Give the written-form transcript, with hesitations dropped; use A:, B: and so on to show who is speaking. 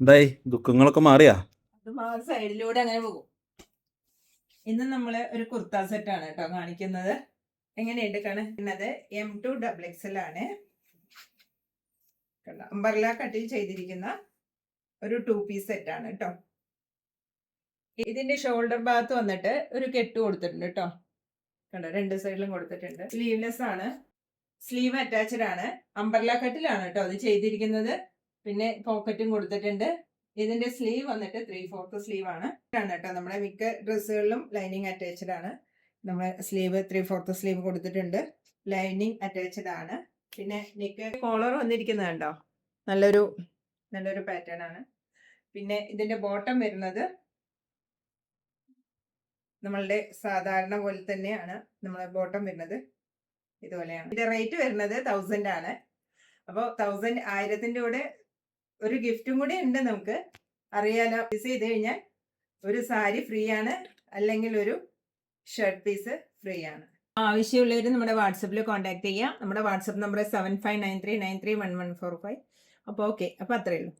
A: എന്തായി ദുഃഖങ്ങളൊക്കെ മാറിയാ?
B: അത് സൈഡിലൂടെ അങ്ങനെ പോകും. ഇന്ന് നമ്മൾ ഒരു കുർത്ത സെറ്റാണ് കേട്ടോ കാണിക്കുന്നത്. എങ്ങനെയുണ്ട് കാണുന്നത്? M2XXL ആണ്. അംബർല കട്ടിൽ ചെയ്തിരിക്കുന്ന ഒരു 2 പീസ് സെറ്റാണ് കേട്ടോ. ഇതിന്റെ ഷോൾഡർ ഭാഗത്ത് വന്നിട്ട് ഒരു കെട്ട് കൊടുത്തിട്ടുണ്ട് കേട്ടോ. കണ്ടോ, രണ്ട് സൈഡിലും കൊടുത്തിട്ടുണ്ട്. സ്ലീവ്ലെസ് ആണ്, സ്ലീവ് അറ്റാച്ച്ഡ് ആണ്. അംബർല കട്ടിലാണ് കേട്ടോ അത് ചെയ്തിരിക്കുന്നത്. പിന്നെ പോക്കറ്റും കൊടുത്തിട്ടുണ്ട്. ഇതിന്റെ സ്ലീവ് വന്നിട്ട് 3/4 സ്ലീവ് ആണ് കേട്ടോ. നമ്മുടെ മിക്ക ഡ്രസ്സുകളിലും ലൈനിങ് അറ്റാച്ച്ഡ് ആണ്. നമ്മൾ സ്ലീവ് 3/4 സ്ലീവ് കൊടുത്തിട്ടുണ്ട്. ലൈനിങ് അറ്റാച്ച്ഡ് ആണ്. പിന്നെ നെക്ക് കോളർ വന്നിരിക്കുന്നത് കണ്ടോ, നല്ലൊരു പാറ്റേൺ ആണ്. പിന്നെ ഇതിന്റെ ബോട്ടം വരുന്നത് നമ്മളുടെ സാധാരണ പോലെ തന്നെയാണ്. നമ്മളെ ബോട്ടം വരുന്നത് ഇതുപോലെയാണ്. ഇതിന്റെ റേറ്റ് വരുന്നത് 1000 ആണ്. അപ്പോൾ 1000 കൂടെ ഒരു ഗിഫ്റ്റും കൂടി ഉണ്ട്. നമുക്ക് അറിയാലോ, പീസ് ചെയ്ത് കഴിഞ്ഞാൽ ഒരു സാരി ഫ്രീ ആണ്, അല്ലെങ്കിൽ ഒരു ഷർട്ട് പീസ് ഫ്രീ ആണ്. ആവശ്യമുള്ളവർ നമ്മുടെ വാട്സപ്പിൽ കോൺടാക്ട് ചെയ്യാം. നമ്മുടെ വാട്സപ്പ് നമ്പർ 7593931145. അപ്പോൾ ഓക്കെ, അപ്പോൾ അത്രയേ ഉള്ളൂ.